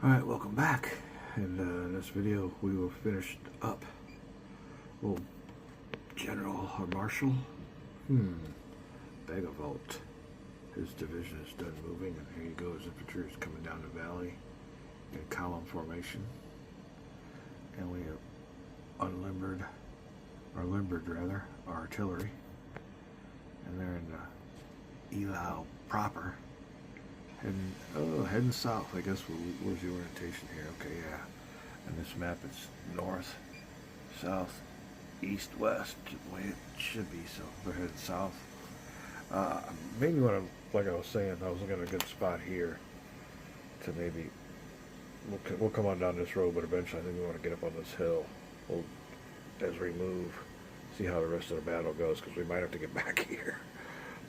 Alright, welcome back. And in this video we will finish up old General or Marshal Begavolt. His division is done moving, and here he goes. Infantry is coming down the valley in column formation. And we have unlimbered, or limbered rather, artillery. And they're in Eylau proper. Heading south, I guess. Where's the orientation here? Okay, yeah. And this map is north, south, east, west, the way it should be. So we're heading south. Maybe when like I was saying, I was looking at a good spot here to maybe we'll come on down this road, but eventually I think we want to get up on this hill. As we move, see how the rest of the battle goes, because we might have to get back here.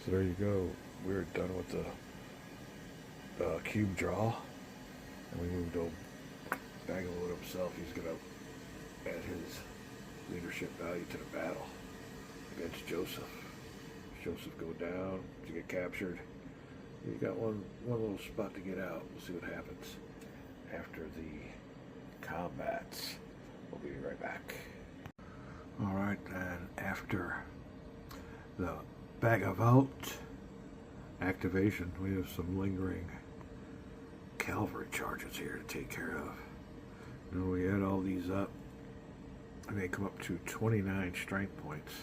So there you go. We're done with the cube draw, and we moved over. Bagaloot himself, he's going to add his leadership value to the battle against Joseph. Joseph go down to get captured. You got one little spot to get out. We'll see what happens after the combats. We'll be right back. Alright, and after the Begavolt activation, we have some lingering cavalry charges here to take care of. Now we add all these up, and they come up to 29 strength points.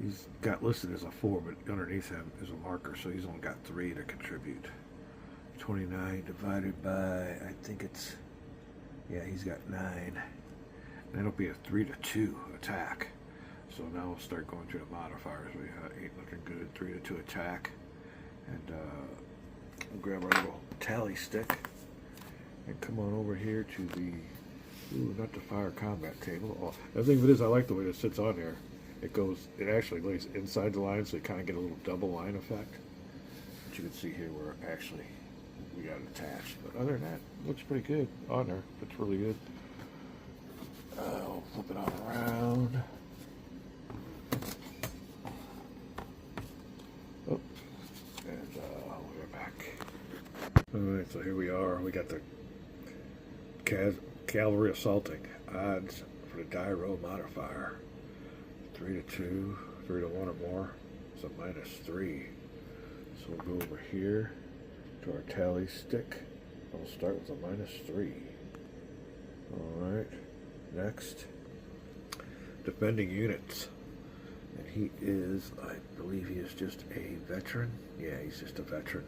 He's got listed as a 4, but underneath him is a marker, so he's only got 3 to contribute. 29 divided by, I think it's, yeah, he's got 9. That'll be a 3-2 attack. So now we'll start going through the modifiers. We ain't looking good. 3-2 attack. And we'll grab our little tally stick and come on over here to the, not the fire combat table. Oh, the thing of it is, I like the way this sits on there. It actually lays inside the line, so you kind of get a little double line effect. But you can see here where actually we got it attached. But other than that, it looks pretty good on there. It's really good. I'll flip it on around. Oh, and we're back. Alright, so here we are. We got the cavalry assaulting. Odds for the die roll modifier. 3-2, 3-1 or more. So -3. So we'll go over here to our tally stick. We'll start with a -3. Alright. Next, defending units, and he is, I believe he is just a veteran. Yeah, he's just a veteran.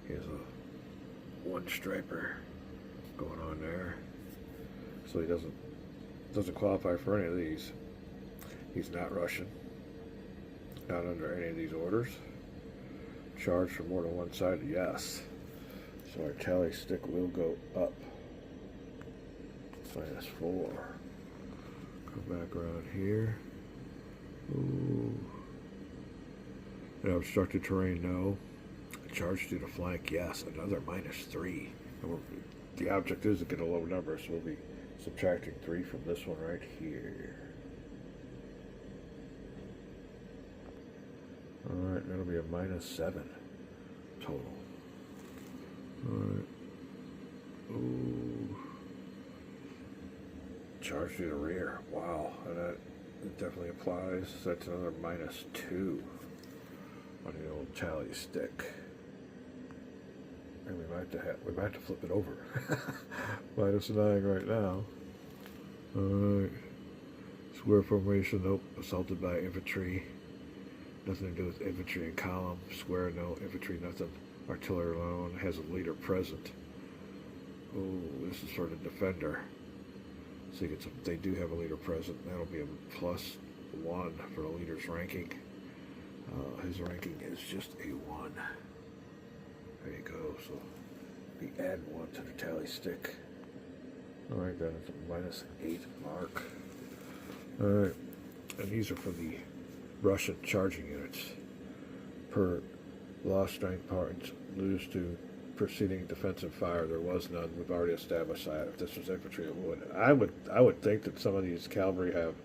He has a one striper going on there, so he doesn't qualify for any of these. He's not Russian, not under any of these orders. Charged from more than one side, yes. So our tally stick will go up. -4. Go back around here. Ooh. And obstructed terrain, no. Charge through the flank, yes. Another -3. And the object is to get a low number, so we'll be subtracting 3 from this one right here. Alright, that'll be a -7 total. Alright. Ooh. Charge through the rear. Wow, and that definitely applies. That's another -2 on the old tally stick. And we might have to flip it over. -9 right now. Alright. Square formation, nope. Assaulted by infantry. Nothing to do with infantry in column. Square, no. Infantry, nothing. Artillery alone. Has a leader present. Oh, this is for the defender. So they do have a leader present. That'll be a +1 for the leader's ranking. His ranking is just a 1. There you go. So we add 1 to the tally stick. Alright, then it's a -8 mark. Alright, and these are for the Russian charging units. Per lost strength points, lose to preceding defensive fire. There was none. We've already established that. If this was infantry, it would. I would think that some of these cavalry have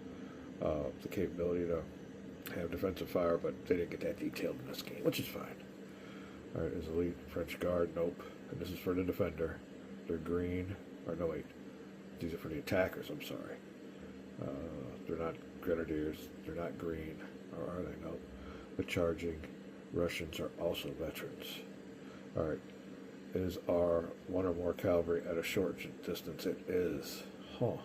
the capability to have defensive fire, but they didn't get that detailed in this game, which is fine. All right, is elite French guard? Nope. And this is for the defender. They're green. Or no, wait. These are for the attackers, I'm sorry. They're not grenadiers. They're not green. Or are they? No. The charging Russians are also veterans. Alright. Is our one or more cavalry at a short distance? It is. Huh.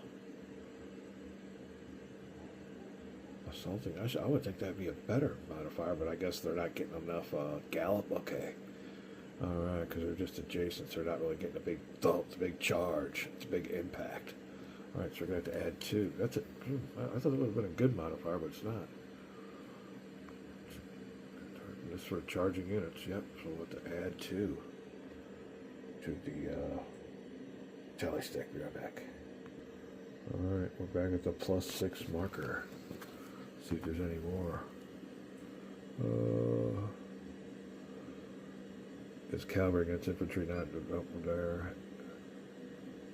Assaulting. I would think that'd be a better modifier, but I guess they're not getting enough gallop. Okay. Alright, because they're just adjacent, so they're not really getting a big thump, a big charge. It's a big impact. Alright, so we're going to have to add 2. That's it. I thought it would have been a good modifier, but it's not. This for charging units. Yep, so we'll have to add 2 to the tally stick. Be right back. Alright, we're back at the +6 marker. See if there's any more. Is cavalry against infantry not up there?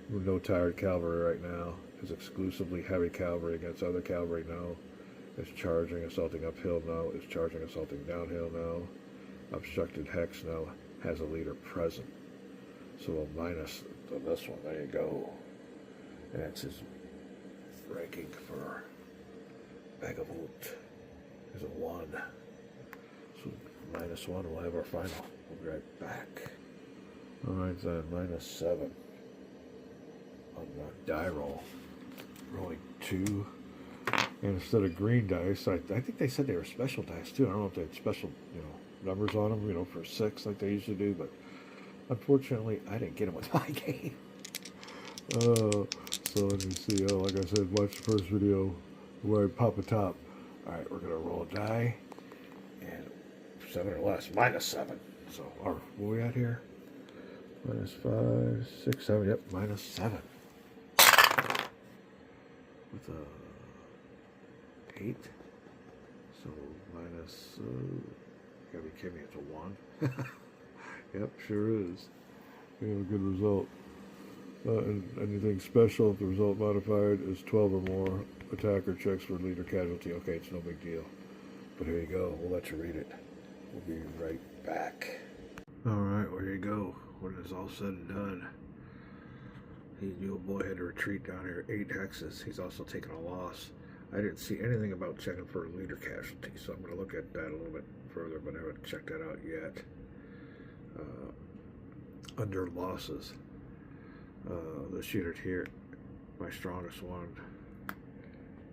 No tired cavalry right now. Is exclusively heavy cavalry against other cavalry? No. Is charging, assaulting uphill? No. Is charging, assaulting downhill? No. Obstructed hex? No. Has a leader present. So we'll minus this one. There you go. And that's his ranking for Bagavolt is a 1. So -1, we'll have our final. We'll be right back. Alright then, -7 on the die roll. Rolling 2. And instead of green dice, I think they said they were special dice too. I don't know if they had special, numbers on them, for 6 like they usually do, but unfortunately I didn't get them with my game. So let me see. Like I said, watch the first video where I pop a top. Alright, we're going to roll a die. And 7 or less. -7. So, what are we at here? -5, 6, 7. Yep, -7. With a 8. So, minus... gotta be kidding me, it's a 1. Yep, sure is. We have a good result. And anything special if the result modified is 12 or more attacker checks for leader casualty. Okay, it's no big deal. But here you go. We'll let you read it. We'll be right back. Alright, well, here you go. When it's all said and done, he knew a boy had to retreat down here 8 hexes. He's also taken a loss. I didn't see anything about checking for a leader casualty, so I'm going to look at that a little bit further, but I haven't checked that out yet. Under losses. The shooter here, my strongest one,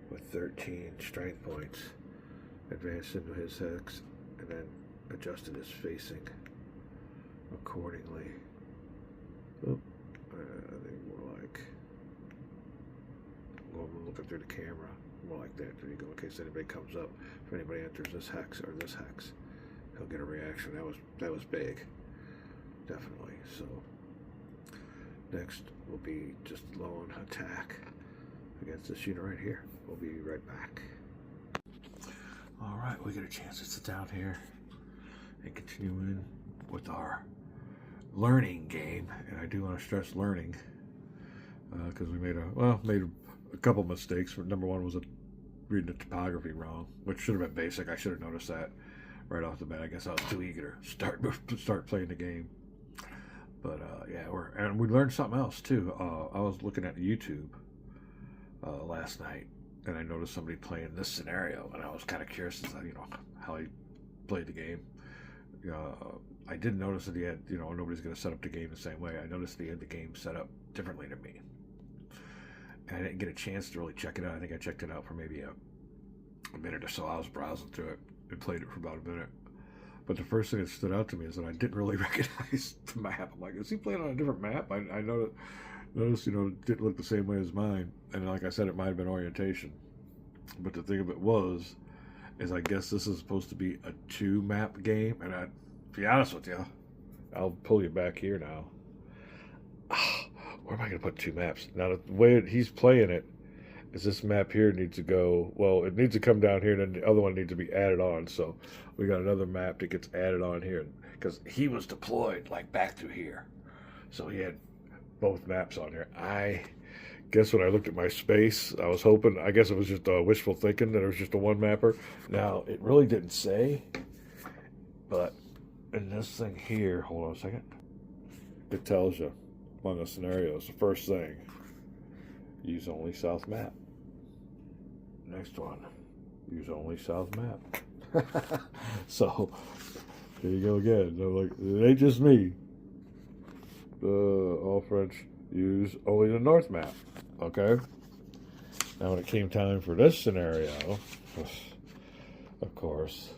with 13 strength points, advanced into his hex, and then adjusted his facing accordingly. Oh, I think more like, well, I'm looking through the camera, more like that. There you go. In case anybody comes up, if anybody enters this hex or this hex, he'll get a reaction. That was big, definitely. So. Next will be just lone attack against this unit right here. We'll be right back. Alright, we get a chance to sit down here and continue in with our learning game. And I do want to stress learning because we made a couple mistakes. Number one was reading the topography wrong, which should have been basic. I should have noticed that right off the bat. I guess I was too eager to start playing the game. But yeah, and we learned something else too. I was looking at YouTube last night, and I noticed somebody playing this scenario, and I was kind of curious as to, how he played the game. I didn't notice that he had, nobody's going to set up the game the same way. I noticed that he had the game set up differently to me, and I didn't get a chance to really check it out. I think I checked it out for maybe a minute or so. I was browsing through it and played it for about a minute. But the first thing that stood out to me is that I didn't really recognize the map. I'm like, is he playing on a different map? I noticed, it didn't look the same way as mine. And like I said, it might have been orientation. But the thing of it is I guess this is supposed to be a 2-map game. And to be honest with you, I'll pull you back here now. Where am I going to put 2 maps? Now, the way he's playing it is this map here needs to go, well, it needs to come down here, and then the other one needs to be added on. So we got another map that gets added on here because he was deployed like back through here. So he had both maps on here. I guess when I looked at my space, I was hoping, I guess it was just wishful thinking that it was just a 1-mapper. Now, it really didn't say, but in this thing here, hold on a second, it tells you on the scenarios. The first thing, use only south map. Next one, use only south map. So, there you go again. So, like, it ain't just me. All French use only the north map. Okay? Now, when it came time for this scenario, of course,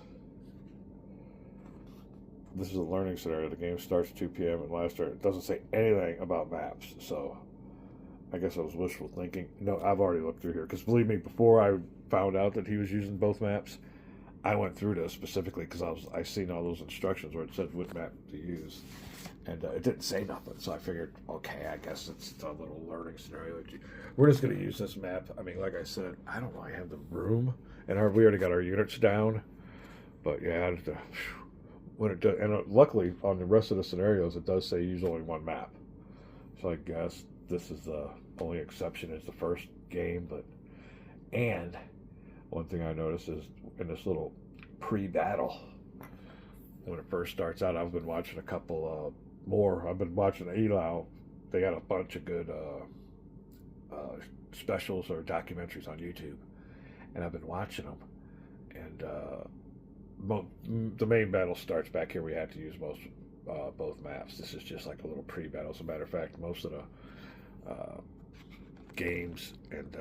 this is a learning scenario. The game starts 2 p.m. and lasts. It doesn't say anything about maps, so I guess I was wishful thinking. No, I've already looked through here, because believe me, before I found out that he was using both maps, I went through this specifically because I seen all those instructions where it said what map to use, and it didn't say nothing. So I figured, okay, I guess it's a little learning scenario. We're just going to use this map. I mean, like I said, I don't really have the room, and we already got our units down. But yeah, when it does, and luckily on the rest of the scenarios, it does say use only one map. So I guess this is the only exception is the first game. And one thing I noticed is in this little pre-battle, when it first starts out, I've been watching a couple more. I've been watching Eylau. They got a bunch of good specials or documentaries on YouTube, and I've been watching them. And the main battle starts back here. We have to use both maps. This is just like a little pre-battle. As a matter of fact, most of the games and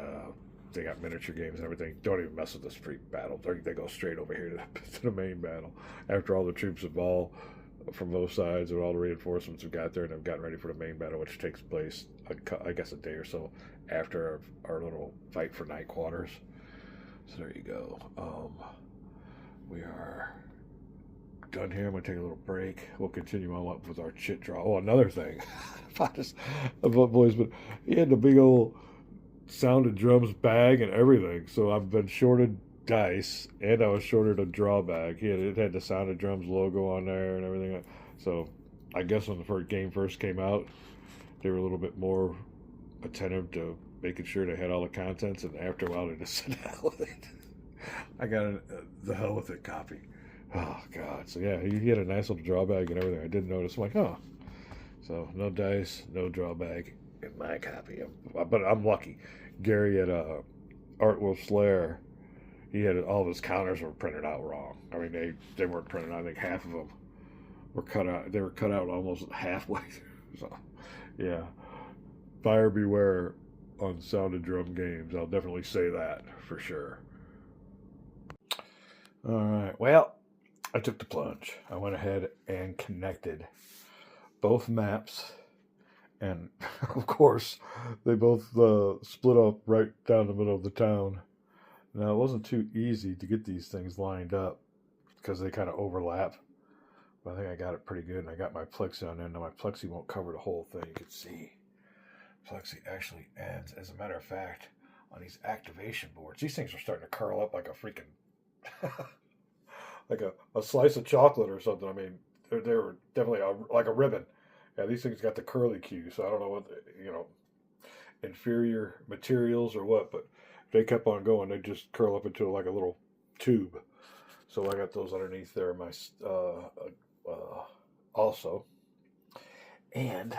they got miniature games and everything. Don't even mess with this pre-battle. They go straight over here to the main battle after all the troops have all from both sides and all the reinforcements have got there and have gotten ready for the main battle, which takes place, I guess, a day or so after our little fight for night quarters. So there you go. We are done here. I'm going to take a little break. We'll continue on with our chit draw. Oh, another thing. About boys, but he had the big old Sound of Drums bag and everything. So I've been shorted dice, and I was shorted a draw bag. It had the Sound of Drums logo on there and everything. So I guess when the first game first came out, they were a little bit more attentive to making sure they had all the contents, and after a while they just said hell with it. I got the hell with it copy. Oh God! So yeah, he had a nice little draw bag and everything. I didn't notice. I'm like, oh, so no dice, no draw bag in my copy. But I'm lucky. Gary at Art Wolf Slayer, he had all of his counters were printed out wrong. I mean, they weren't printed out. I think half of them were cut out. They were cut out almost halfway through. So yeah, buyer beware on Sound of Drum games. I'll definitely say that for sure. All right. Well, I took the plunge. I went ahead and connected both maps, and of course, they both split up right down the middle of the town. Now, it wasn't too easy to get these things lined up because they kind of overlap, but I think I got it pretty good, and I got my plexi on there. Now, my plexi won't cover the whole thing. You can see plexi actually ends. As a matter of fact, on these activation boards, these things are starting to curl up like a freaking like a slice of chocolate or something. I mean, they were definitely like a ribbon. Yeah, these things got the curly Q, so I don't know what, inferior materials or what, but if they kept on going, they'd just curl up into like a little tube. So I got those underneath there, my also. And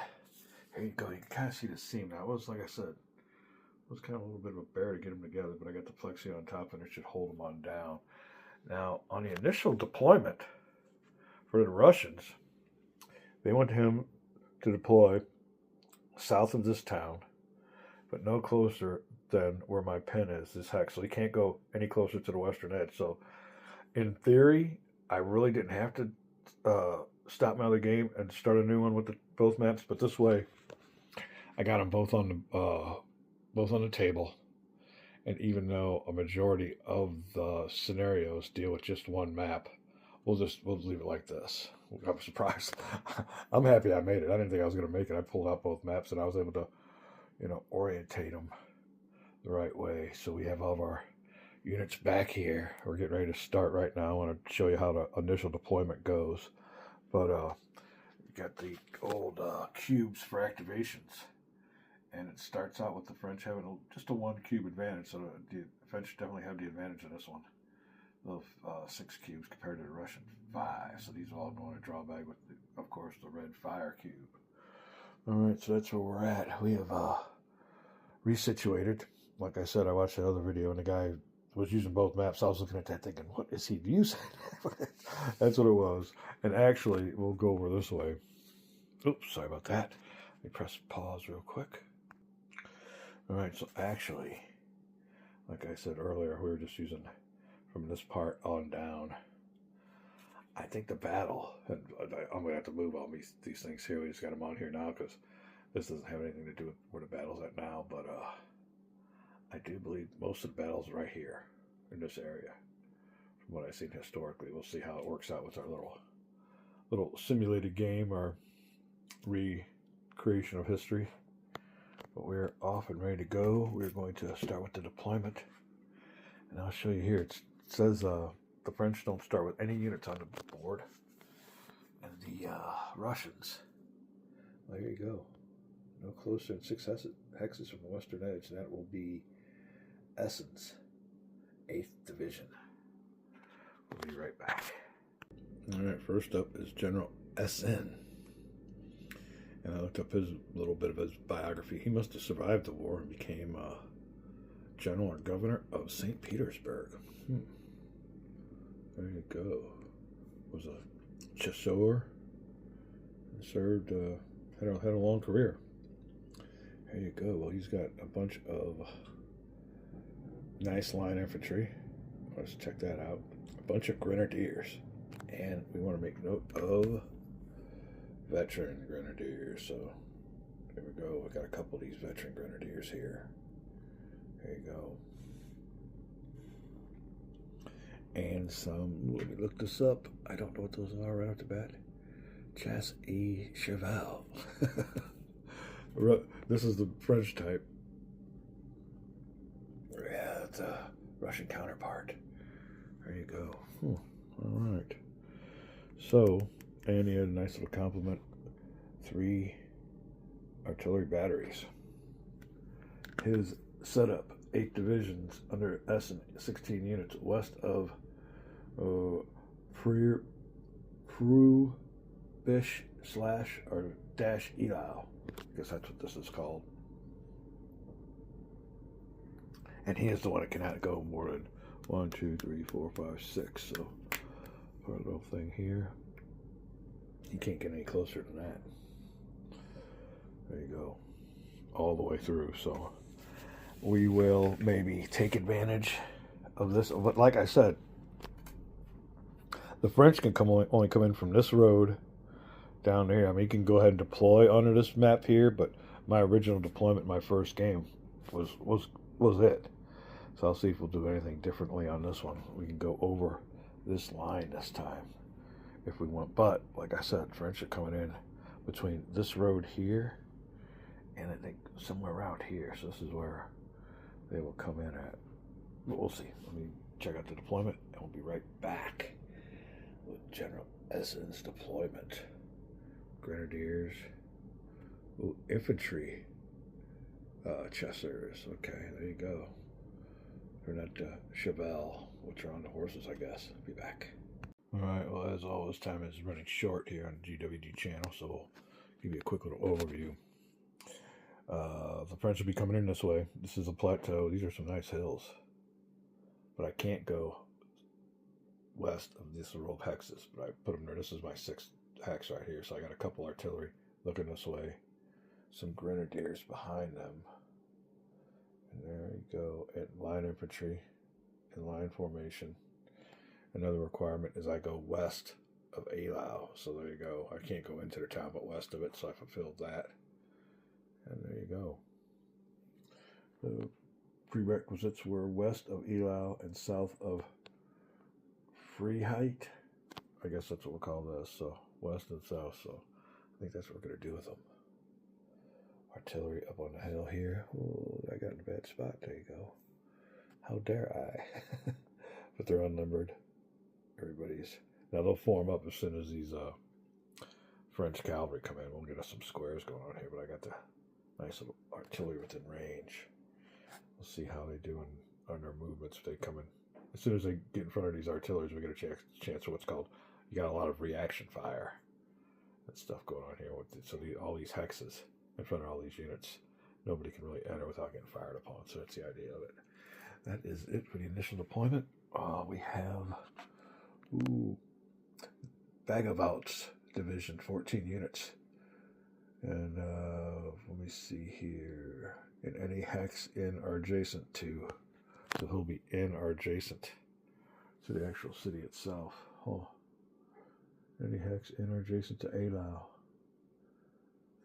here you go. You can kind of see the seam. Now, it was, like I said, it was kind of a little bit of a bear to get them together, but I got the plexi on top, and it should hold them on down. Now, on the initial deployment for the Russians, they want him to deploy south of this town, but no closer than where my pen is, this hex. So he can't go any closer to the western edge. So, in theory, I really didn't have to stop my other game and start a new one with both maps. But this way, I got them both on the table. And even though a majority of the scenarios deal with just one map, we'll leave it like this. I'm surprised. I'm happy I made it. I didn't think I was going to make it. I pulled out both maps and I was able to, orientate them the right way. So we have all of our units back here. We're getting ready to start right now. I want to show you how the initial deployment goes. But we got the old cubes for activations. And it starts out with the French having just a 1 cube advantage, so the French definitely have the advantage in this one. Of 6 cubes compared to the Russian 5. So these are all going to draw back with, of course, the red fire cube. All right, so that's where we're at. We have resituated. Like I said, I watched the other video, and the guy was using both maps. I was looking at that thinking, what is he using? That's what it was. And actually, we'll go over this way. Oops, sorry about that. Let me press pause real quick. All right, so actually, like I said earlier, we were just using from this part on down. I think the battle, and I'm going to have to move all these things here. We just got them on here now because this doesn't have anything to do with where the battle's at now. But I do believe most of the battle's right here in this area. From what I've seen historically, we'll see how it works out with our little simulated game, our recreation of history. But we're off and ready to go. We're going to start with the deployment. And I'll show you here. It says the French don't start with any units on the board. And the Russians, well, there you go. No closer than 6 hexes from the western edge. That will be Essen's 8th Division. We'll be right back. All right, first up is General SN. And I looked up his little bit of his biography. He must have survived the war and became general or governor of St. Petersburg. There you go. Was a chasseur. Served, had a long career. There you go. Well, he's got a bunch of nice line infantry. Let's check that out. A bunch of grenadiers. And we want to make note of veteran grenadiers. So there we go. We got a couple of these veteran grenadiers here. There you go. And some, let me look this up. I don't know what those are right off the bat. Chasse et cheval. This is the French type. Yeah, it's a Russian counterpart. There you go. All right. So, and he had a nice little complement. 3 artillery batteries. His setup, 8 divisions under Essen, 16 units west of Bish / or dash Eylau. I guess that's what this is called. And he is the one that cannot go more than 1, 2, 3, 4, 5, 6. So, our little thing here. You can't get any closer than that. There you go. All the way through. So, we will maybe take advantage of this. But like I said, the French can only come in from this road down here. I mean, you can go ahead and deploy onto this map here, but my original deployment in my first game was it. So I'll see if we'll do anything differently on this one. We can go over this line this time if we want. But like I said, French are coming in between this road here and I think somewhere around here. So this is where they will come in at. But we'll see. Let me check out the deployment and we'll be right back with General Essen's deployment. Grenadiers. Ooh, infantry chasseurs. Okay, there you go. They're not cheval, which are on the horses, I guess. Be back. Alright, well, as always, time is running short here on the GWG channel, so we'll give you a quick little overview. The French will be coming in this way. This is a plateau. These are some nice hills. But I can't go west of this row of hexes, but I put them there. This is my 6th hex right here, so I got a couple artillery looking this way. Some grenadiers behind them. And there you go. And line infantry in line formation. Another requirement is I go west of Eylau. So there you go. I can't go into the town but west of it, so I fulfilled that. And there you go. The prerequisites were west of Eylau and south of Freiheit. I guess that's what we'll call this. So west and south. So I think that's what we're going to do with them. Artillery up on the hill here. Oh, I got in a bad spot. There you go. How dare I? But they're unnumbered. Everybody's. Now they'll form up as soon as these French cavalry come in. We'll get us some squares going on here. But I got the nice little artillery within range. We'll see how they do on their movements if they come in. As soon as they get in front of these artilleries, we get a chance for what's called, you got a lot of reaction fire and stuff going on here. So all these hexes. in front of all these units. Nobody can really enter without getting fired upon, so that's the idea of it. That is it for the initial deployment. We have Vagabouts Division, 14 units. And let me see here. In any hex in or adjacent to. So he'll be in or adjacent to the actual city itself. Oh. Any hex in or adjacent to Eylau.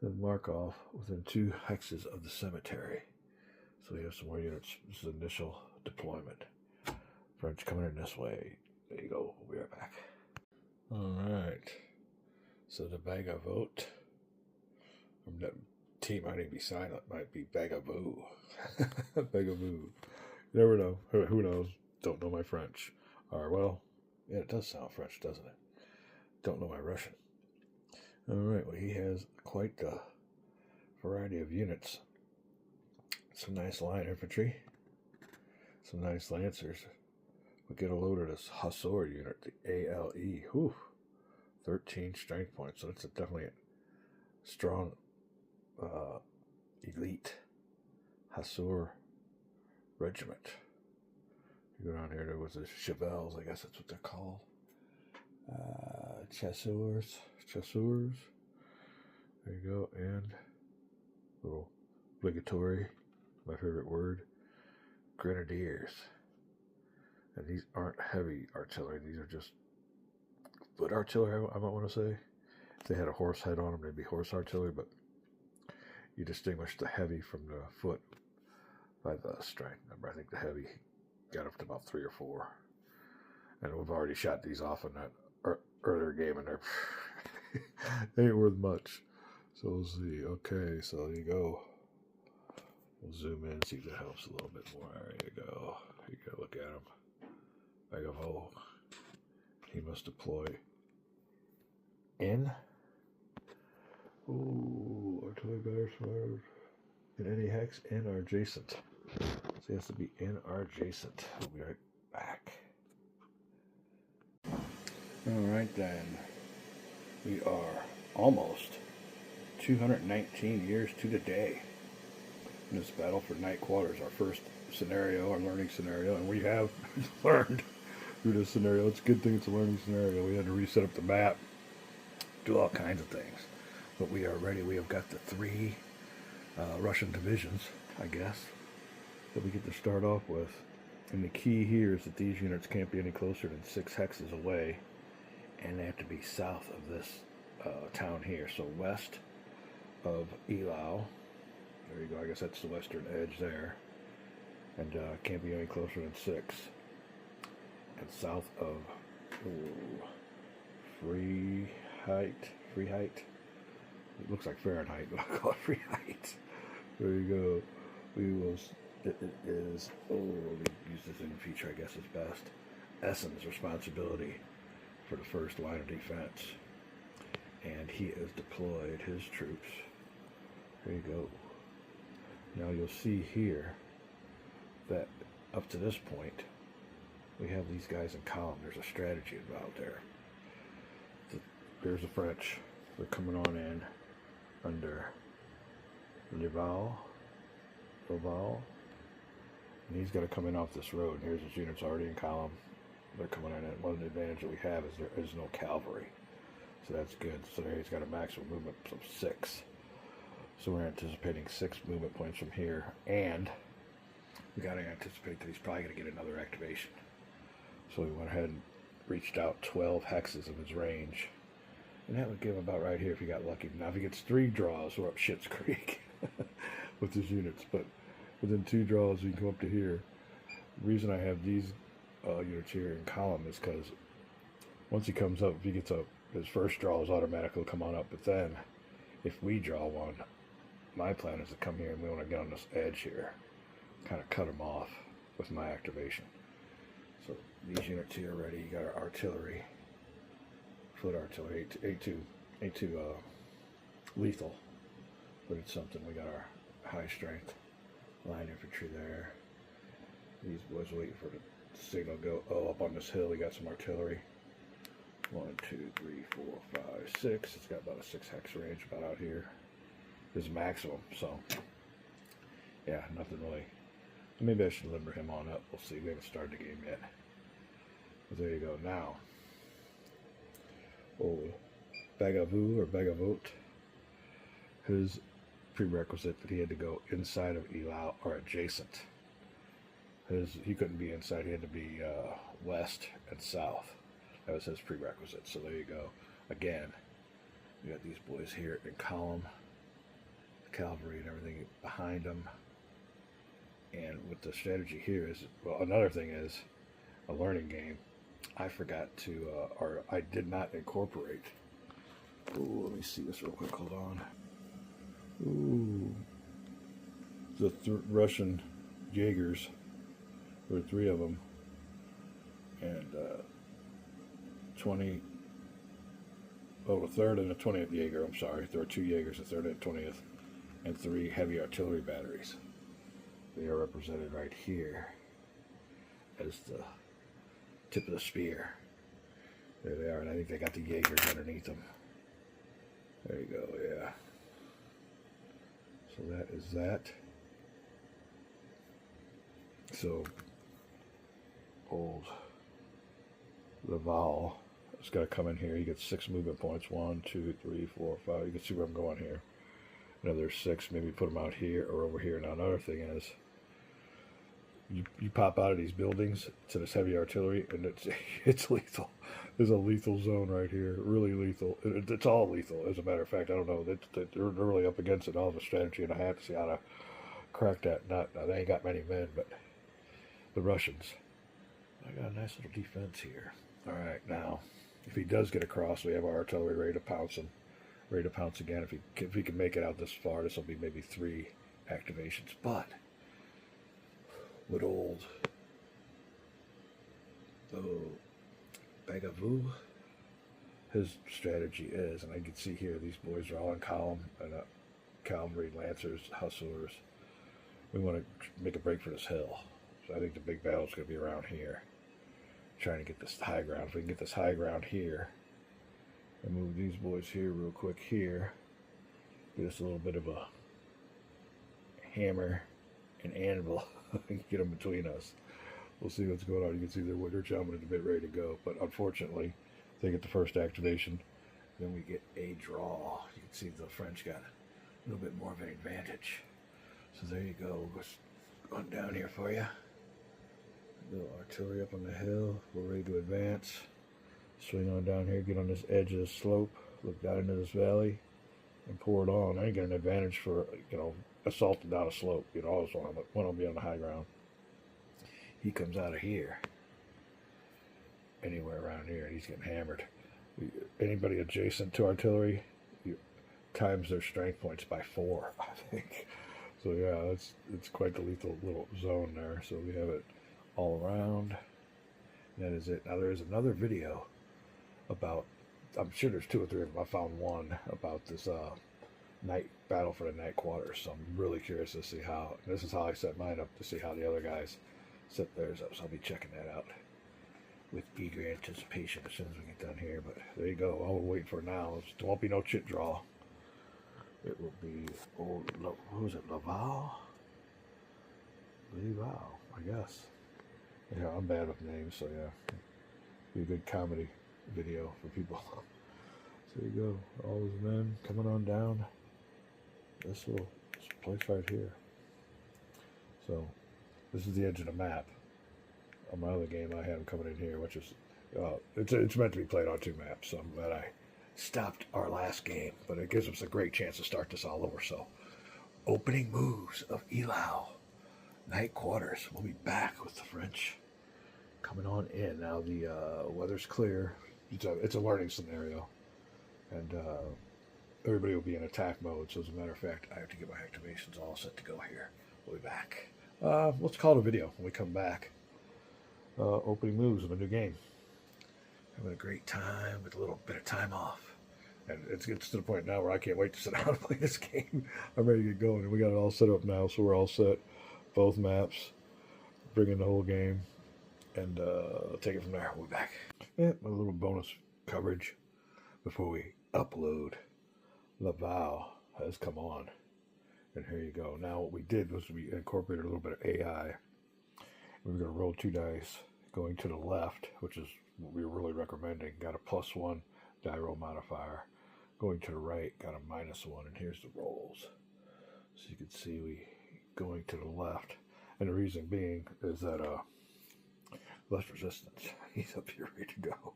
Then mark off within 2 hexes of the cemetery. So we have some more units. This is initial deployment. French coming in this way. There you go. We'll be right back. Alright. So the Vagavote. That T might even be silent. Might be Bagaboo. Bagaboo. You never know. Who knows? Don't know my French. Or, well, yeah, it does sound French, doesn't it? Don't know my Russian. Alright, well, he has quite the variety of units. Some nice line infantry. Some nice lancers. We'll get a load of this Hussar unit, the ALE. Whew. 13 strength points, so that's definitely a strong elite Hussar regiment. You go down here, there was the Chevelles, I guess that's what they're called. Chasseurs. There you go, and little obligatory, my favorite word, Grenadiers. And these aren't heavy artillery, these are just foot artillery, I might want to say. If they had a horse head on them, they'd be horse artillery, but you distinguish the heavy from the foot by the strength number. I think the heavy got up to about 3 or 4. And we've already shot these off in that earlier game, and they ain't worth much. So we'll see. Okay, so there you go. We'll zoom in, see if that helps a little bit more. There you go. You go look at him. Bag of hole. He must deploy in. Ooh, artillery batteries fired in any hex in or adjacent. So he has to be in or adjacent. We'll be right back. Alright then. We are almost 219 years to the day in this battle for Night Quarters, our first scenario, our learning scenario, and we have learned through this scenario. It's a good thing it's a learning scenario. We had to reset up the map, do all kinds of things. But we are ready. We have got the 3 Russian divisions, I guess, that we get to start off with. And the key here is that these units can't be any closer than 6 hexes away, and they have to be south of this town here. So west of Eylau. There you go. I guess that's the western edge there. And can't be any closer than 6. And south of Freiheit. It looks like Fahrenheit, but I'll call it Freiheit. There you go. We will. It is. Let me use this in feature, I guess, is best. Essen's responsibility for the first line of defense. And he has deployed his troops. There you go. Now you'll see here that up to this point, we have these guys in column. There's a strategy involved there. There's the French. They're coming on in under Laval. And he's got to come in off this road. And here's his units already in column. They're coming in. And one of the advantages that we have is there is no cavalry. So that's good. So there he's got a maximum movement of 6. So we're anticipating 6 movement points from here. And we got to anticipate that he's probably going to get another activation. So we went ahead and reached out 12 hexes of his range. And that would give him about right here if he got lucky. Now if he gets 3 draws, we're up Schitt's Creek with his units. But within 2 draws, we can come up to here. The reason I have these units here in column is because once he comes up, if he gets up, his first draw is automatically come on up. But then, if we draw one, my plan is to come here and we want to get on this edge here. Kind of cut him off with my activation. So these units here are ready. You got our artillery. Foot artillery, A2 lethal, but it's something. We got our high strength line infantry there. These boys waiting for the signal to go. Oh, up on this hill we got some artillery. 1, 2, 3, 4, 5, 6. It's got about a 6 hex range about out here. his maximum. So, yeah, nothing really. Maybe I should limber him on up. We'll see. We haven't started the game yet. But there you go. Now, old Bagavoo or Bagavote, his prerequisite that he had to go inside of Eylau or adjacent. He couldn't be inside. He had to be west and south. That was his prerequisite. So there you go. Again, you got these boys here in column, the cavalry and everything behind them. And what the strategy here is, well, another thing is a learning game. I forgot to, or I did not incorporate. Ooh, let me see this real quick. Hold on. Ooh, the Russian Jaegers. There were 3 of them, and 20. Oh, the 3rd and the 20th Jaeger. I'm sorry, there were 2 Jaegers, the 3rd and 20th, and 3 heavy artillery batteries. They are represented right here as the tip of the spear. There they are, and I think they got the Jaegers underneath them. There you go, yeah. So that is that. So, old Laval has got to come in here. He gets 6 movement points. 1, 2, 3, 4, 5. You can see where I'm going here. Another 6. Maybe put them out here or over here. Now, another thing is, you pop out of these buildings to this heavy artillery, and it's lethal. There's a lethal zone right here, really lethal. It's all lethal, as a matter of fact. I don't know. They're really up against it. All of a strategy, and I have to see how to crack that nut. Now, they ain't got many men, but the Russians. I got a nice little defense here. All right, now, if he does get across, we have our artillery ready to pounce him. Ready to pounce again. If he can make it out this far, this will be maybe 3 activations. But with old Bagavoo, his strategy is, and I can see here, these boys are all in column, and cavalry, lancers, hustlers. We want to make a break for this hill. So I think the big battle is going to be around here. Trying to get this high ground. If we can get this high ground here, and move these boys here real quick here, get us a little bit of a hammer and anvil, get them between us. We'll see what's going on. You can see they're chomping at the bit, ready to go. But unfortunately, they get the first activation. Then we get a draw. You can see the French got a little bit more of an advantage. So there you go. Going down here for you. Little artillery up on the hill. We're ready to advance. Swing on down here. Get on this edge of the slope. Look down into this valley and pour it on. I ain't got an advantage for, assaulting down a slope. I always want to be on the high ground. He comes out of here, anywhere around here, and he's getting hammered. Anybody adjacent to artillery, times their strength points by 4, I think. So yeah, it's quite the lethal little zone there. So we have it all around. And that is it. Now there is another video about, I'm sure there's 2 or 3 of them. I found one about this night battle for the night quarters. So I'm really curious to see how, this is how I set mine up, to see how the other guys set theirs up. So I'll be checking that out with eager anticipation as soon as we get done here. But there you go. All we're waiting for now is, there won't be no chit draw. It will be old, who was it, Laval, I guess. Yeah, I'm bad with names, so yeah. Be a good comedy video for people. So there you go. All those men coming on down. This place right here. So this is the edge of the map. On my other game, I had them coming in here, which is, it's meant to be played on 2 maps. So I'm glad I stopped our last game, but it gives us a great chance to start this all over. So, opening moves of Eylau, night quarters. We'll be back with the French coming on in. Now the weather's clear. It's a learning scenario, and everybody will be in attack mode. So as a matter of fact, I have to get my activations all set to go here. We'll be back. Let's call it a video when we come back. Opening moves of a new game. Having a great time with a little bit of time off. And it's to the point now where I can't wait to sit down and play this game. I'm ready to get going. And we got it all set up now, so we're all set. Both maps. Bring in the whole game. And take it from there. We'll be back. Yeah, a little bonus coverage before we upload. Laval has come on. And here you go. Now what we did was we incorporated a little bit of AI. We were going to roll 2 dice going to the left, which is what we were really recommending. Got a +1 die roll modifier. Going to the right, got a -1, and here's the rolls. So you can see we going to the left. And the reason being is that less resistance. He's up here ready to go.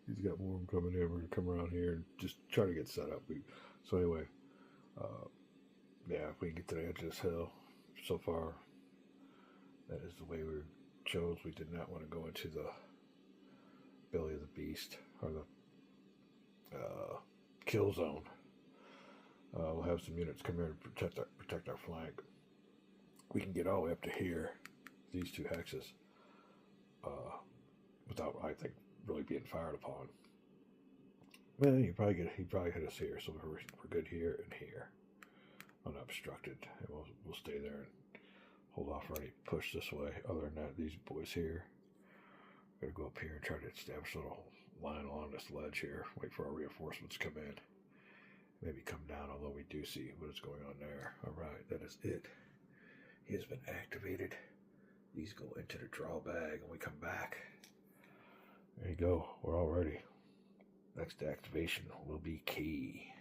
He's got more coming in. We're going to come around here and just try to get set up. So anyway, yeah, if we can get to the edge of this hill, so far, that is the way we chose. We did not want to go into the belly of the beast, or the kill zone. We'll have some units come here to protect our flank. We can get all the way up to here, these 2 hexes, without, I think, really being fired upon. Well, he'd probably hit us here, so we're good here and here, unobstructed, and we'll stay there and hold off for any push this way. Other than that, these boys here, gotta go up here and try to establish a little line along this ledge here. Wait for our reinforcements to come in. Maybe come down, although we do see what is going on there. All right, that is it. He has been activated. These go into the draw bag, and we come back. There you go. We're all ready. Next activation will be key.